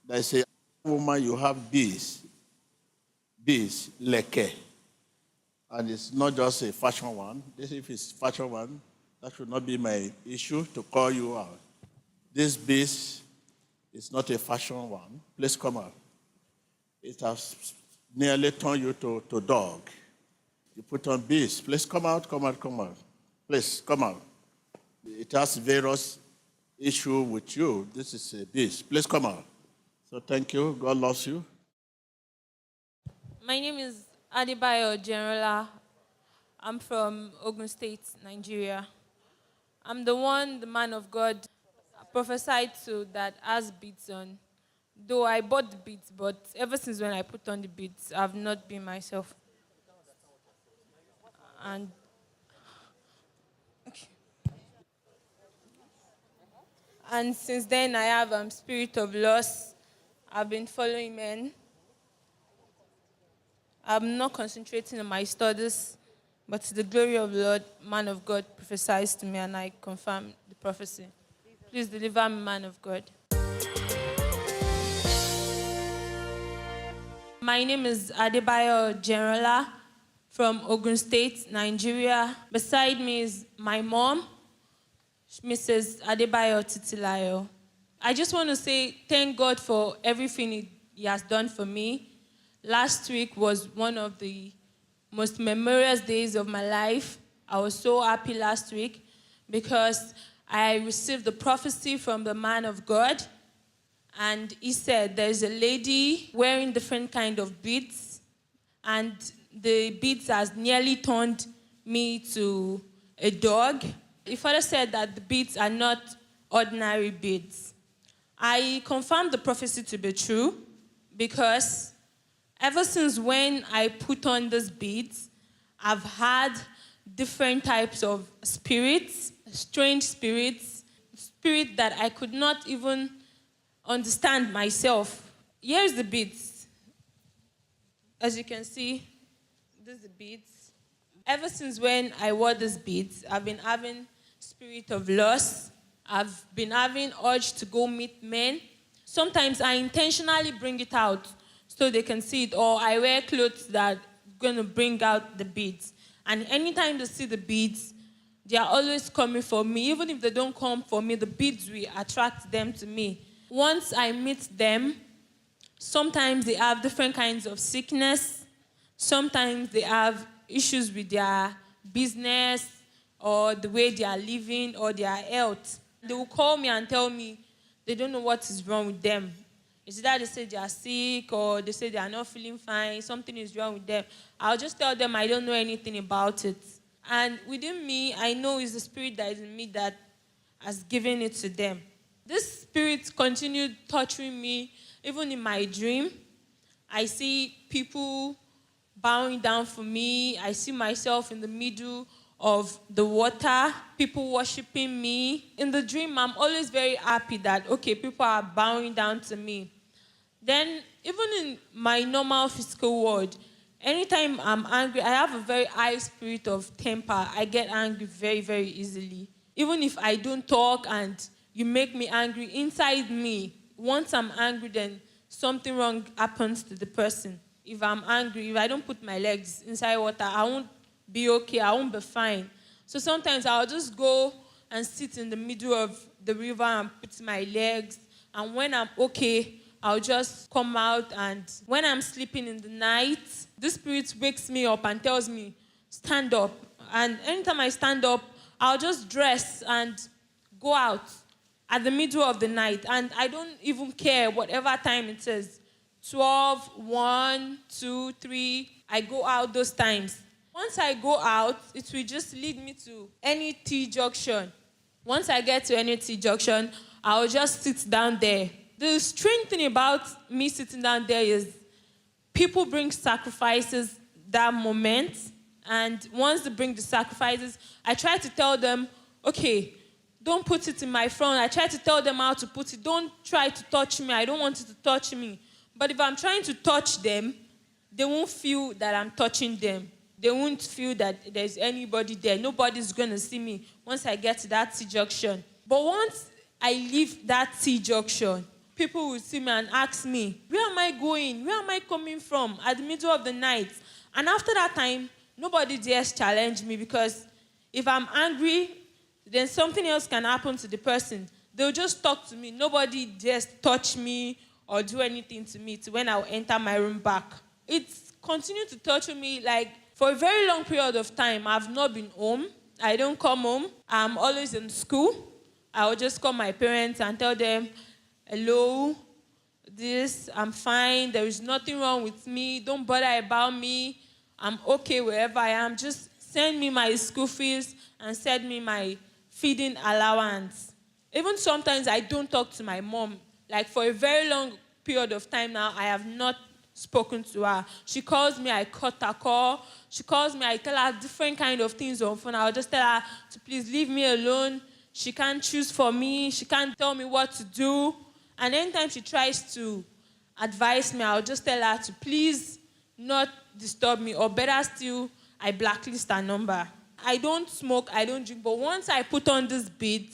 They say, woman, you have bees, leke. And it's not just a fashion one. This, if it's fashion one, that should not be my issue to call you out. This bees is not a fashion one. Please come out. It has nearly turned you to dog. You put on bees. Please come out, come out, come out. Please come out. It has various issue with you. This is a beast. Please come out. So thank you. God loves you. My name is Adebayo Generala. I'm from Ogun State, Nigeria. I'm the man of God prophesied to that has beads on. Though I bought the beads, but ever since when I put on the beads, I've not been myself. And and since then, I have spirit of loss. I've been following men. I'm not concentrating on my studies, but to the glory of the Lord, man of God prophesies to me, and I confirm the prophecy. Please deliver me, man of God. My name is Adebayo Generala from Ogun State, Nigeria. Beside me is my mom, Mrs. Adebayo Titilayo. I just want to say thank God for everything He has done for me. Last week was one of the most memorable days of my life. I was so happy last week because I received the prophecy from the man of God. And he said there's a lady wearing different kind of beads, and the beads has nearly turned me to a dog. The father said that the beads are not ordinary beads. I confirmed the prophecy to be true because ever since when I put on these beads, I've had different types of spirits, strange spirits, spirit that I could not even understand myself. Here's the beads. As you can see, this is the beads. Ever since when I wore these beads, I've been having spirit of loss. I've been having urge to go meet men. Sometimes I intentionally bring it out so they can see it, or I wear clothes that are going to bring out the beads. And anytime they see the beads, they are always coming for me. Even if they don't come for me, the beads will attract them to me. Once I meet them, sometimes they have different kinds of sickness. Sometimes they have issues with their business or the way they are living or their health. They will call me and tell me they don't know what is wrong with them. It's either they say they are sick or they say they are not feeling fine, something is wrong with them. I'll just tell them I don't know anything about it. And within me, I know it's the spirit that is in me that has given it to them. This spirit continued torturing me even in my dream. I see people bowing down for me. I see myself in the middle of the water, people worshiping me. In the dream, I'm always very happy that, okay, people are bowing down to me. Then, even in my normal physical world, anytime I'm angry, I have a very high spirit of temper. I get angry very, very easily. Even if I don't talk and you make me angry, inside me, once I'm angry, then something wrong happens to the person. If I'm angry, if I don't put my legs inside water, I won't be okay, I won't be fine. So sometimes I'll just go and sit in the middle of the river and put my legs, and when I'm okay, I'll just come out. And when I'm sleeping in the night, the spirit wakes me up and tells me, stand up. And anytime I stand up, I'll just dress and go out at the middle of the night. And I don't even care whatever time it is. 12, 1, 2, 3, I go out those times. Once I go out, it will just lead me to any T junction. Once I get to any T junction, I'll just sit down there. The strange thing about me sitting down there is people bring sacrifices that moment. And once they bring the sacrifices, I try to tell them, okay, don't put it in my front. I try to tell them how to put it. Don't try to touch me. I don't want you to touch me. But if I'm trying to touch them, they won't feel that I'm touching them. They won't feel that there's anybody there. Nobody's going to see me once I get to that T junction. But once I leave that T junction, people would see me and ask me, where am I going? Where am I coming from at the middle of the night? And after that time, nobody dares challenge me, because if I'm angry, then something else can happen to the person. They'll just talk to me. Nobody dares touch me or do anything to me to when I'll enter my room back. It's continued to torture me. Like, for a very long period of time, I've not been home. I don't come home. I'm always in school. I'll just call my parents and tell them, hello, I'm fine. There is nothing wrong with me. Don't bother about me. I'm okay wherever I am. Just send me my school fees and send me my feeding allowance. Even sometimes I don't talk to my mom. Like, for a very long period of time now, I have not spoken to her. She calls me, I cut her call. She calls me, I tell her different kind of things on phone. I'll just tell her to please leave me alone. She can't choose for me. She can't tell me what to do. And anytime she tries to advise me, I'll just tell her to please not disturb me, or better still, I blacklist her number. I don't smoke, I don't drink, but once I put on this bead,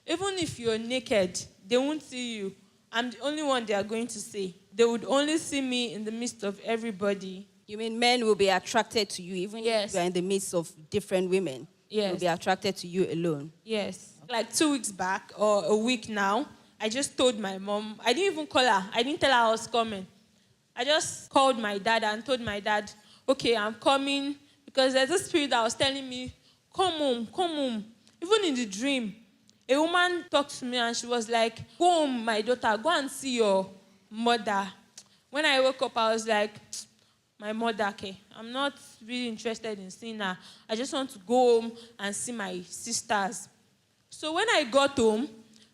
even if you're naked, they won't see you. I'm the only one they are going to see. They would only see me in the midst of everybody. You mean men will be attracted to you even Yes. if you are in the midst of different women? Yes. Will be attracted to you alone? Yes. Like 2 weeks back, or a week now, I just told my mom. I didn't even call her. I didn't tell her I was coming. I just called my dad and told my dad, okay, I'm coming. Because there's a spirit that was telling me, come home, come home. Even in the dream, a woman talked to me and she was like, go home, my daughter, go and see your mother. When I woke up, I was like, my mother, okay, I'm not really interested in seeing her. I just want to go home and see my sisters. So when I got home,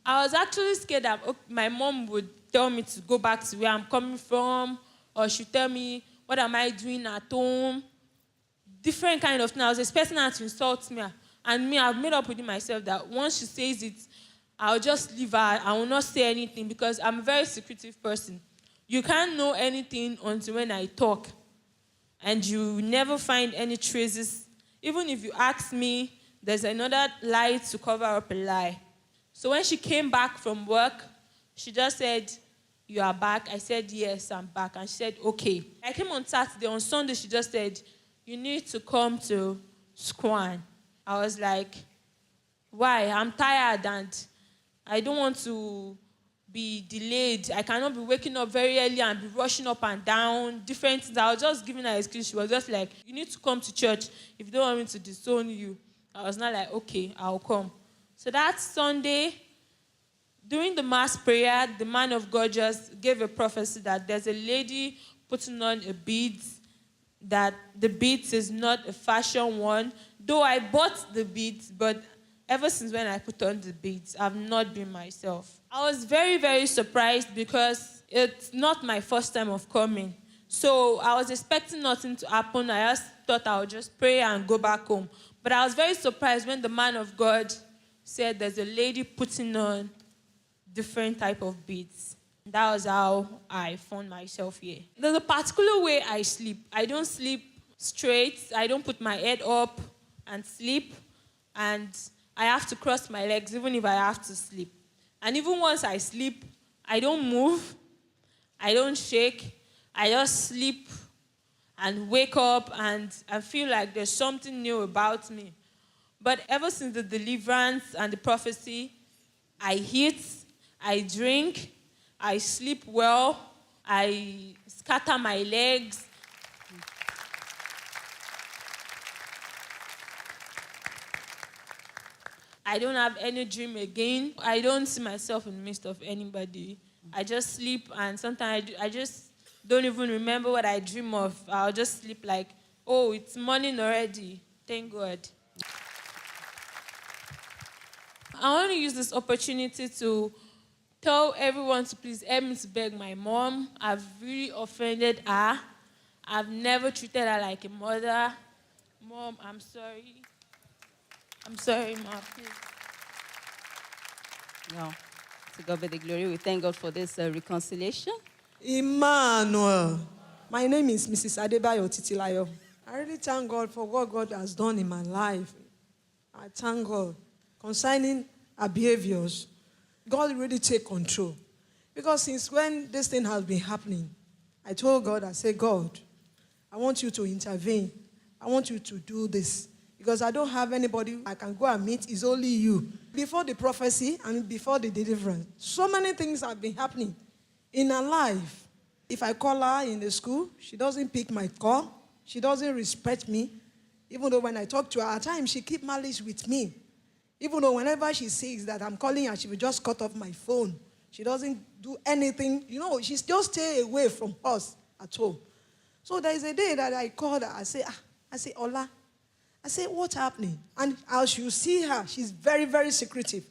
I was actually scared that my mom would tell me to go back to where I'm coming from, or she'd tell me, what am I doing at home? Different kind of thing. I was expecting her to insult me. And me, I've made up with myself that once she says it, I'll just leave her. I will not say anything, because I'm a very secretive person. You can't know anything until when I talk. And you never find any traces. Even if you ask me, there's another lie to cover up a lie. So when she came back from work, she just said, you are back? I said, yes, I'm back. And she said, okay. I came on Saturday. On Sunday, she just said, you need to come to Squan. I was like, why? I'm tired and I don't want to be delayed. I cannot be waking up very early and be rushing up and down, different things. I was just giving her an excuse. She was just like, you need to come to church if you don't want me to disown you. I was not like, okay, I'll come. So that Sunday, during the mass prayer, the man of God just gave a prophecy that there's a lady putting on a beads, that the beads is not a fashion one. Though I bought the beads, but ever since when I put on the beads, I've not been myself. I was very, very surprised because it's not my first time of coming. So I was expecting nothing to happen. I just thought I would just pray and go back home. But I was very surprised when the man of God said there's a lady putting on different type of beads. That was how I found myself here. There's a particular way I sleep. I don't sleep straight. I don't put my head up and sleep. And I have to cross my legs even if I have to sleep. And even once I sleep, I don't move. I don't shake. I just sleep and wake up and I feel like there's something new about me. But ever since the deliverance and the prophecy, I eat, I drink, I sleep well, I scatter my legs. I don't have any dream again. I don't see myself in the midst of anybody. I just sleep and sometimes I just don't even remember what I dream of. I'll just sleep like, oh, it's morning already. Thank God. I want to use this opportunity to tell everyone to please help me to beg my mom. I've really offended her. I've never treated her like a mother. Mom, I'm sorry. I'm sorry, Ma, please. No. To God be the glory. We thank God for this reconciliation. Emmanuel. My name is Mrs. Adebayo Titilayo. I really thank God for what God has done in my life. I thank God. Concerning our behaviors, God really take control. Because since when this thing has been happening, I told God, I said, God, I want you to intervene. I want you to do this. Because I don't have anybody I can go and meet. It's only you. Before the prophecy and before the deliverance, so many things have been happening in her life. If I call her in the school, she doesn't pick my call. She doesn't respect me. Even though when I talk to her, at times she keeps malice with me. Even though whenever she sees that I'm calling her, she will just cut off my phone. She doesn't do anything. You know, she still stay away from us at all. So there is a day that I called her. I say, Ola. I say, what's happening? And as you see her, she's very, very secretive.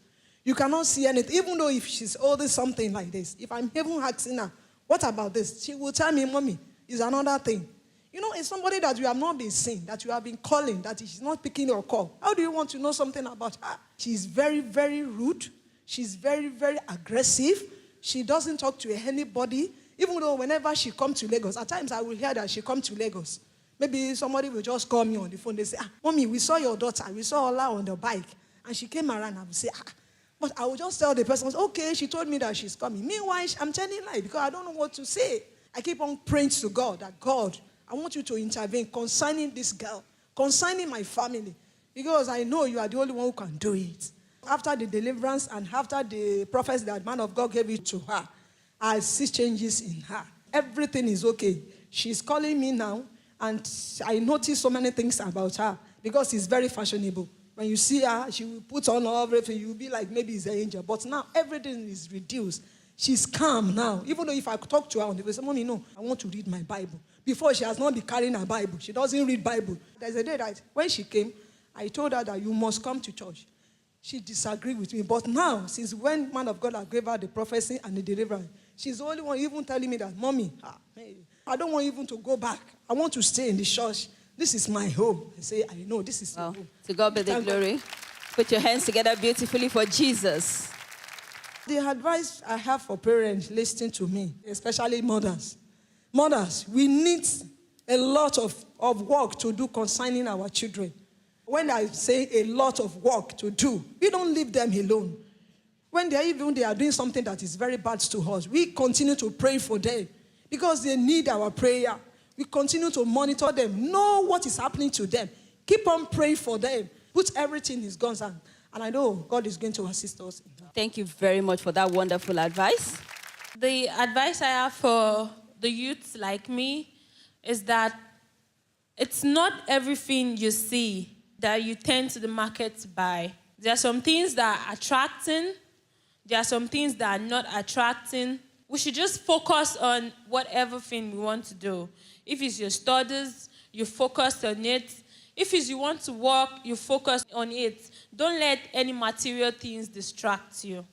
You cannot see anything. Even though if she's holding something like this, if I'm even asking her, what about this? She will tell me, Mommy, it's another thing. You know, it's somebody that you have not been seeing, that you have been calling, that she's not picking your call. How do you want to know something about her? She's very, very rude. She's very, very aggressive. She doesn't talk to anybody. Even though whenever she comes to Lagos, at times I will hear that she comes to Lagos. Maybe somebody will just call me on the phone. They say, Mommy, we saw your daughter. We saw Ola on the bike. And she came around. I will say, But I will just tell the person, okay, she told me that she's coming. Meanwhile, I'm telling her because I don't know what to say. I keep on praying to God that, God, I want you to intervene concerning this girl, concerning my family, because I know you are the only one who can do it. After the deliverance and after the prophecy that man of God gave it to her, I see changes in her. Everything is okay. She's calling me now, and I notice so many things about her because she's very fashionable. When you see her, she will put on everything. You'll be like, maybe it's an angel. But now everything is reduced. She's calm now. Even though if I talk to her on the way, say, Mommy, no, I want to read my Bible. Before, she has not been carrying her Bible. She doesn't read Bible. There's a day that when she came, I told her that you must come to church. She disagreed with me. But now, since when man of God has gave her the prophecy and the deliverance, she's the only one even telling me that, Mommy, I don't want even to go back. I want to stay in the church. This is my home. I say, I know, this is your home. To God be the glory. Put your hands together beautifully for Jesus. The advice I have for parents listening to me, especially mothers. Mothers, we need a lot of work to do concerning our children. When I say a lot of work to do, we don't leave them alone. When they are doing something that is very bad to us, we continue to pray for them because they need our prayer. We continue to monitor them, know what is happening to them. Keep on praying for them. Put everything in God's hand. And I know God is going to assist us. Thank you very much for that wonderful advice. The advice I have for the youths like me is that it's not everything you see that you tend to the market to buy. There are some things that are attracting. There are some things that are not attracting. We should just focus on whatever thing we want to do. If it's your studies, you focus on it. If it's you want to work, you focus on it. Don't let any material things distract you.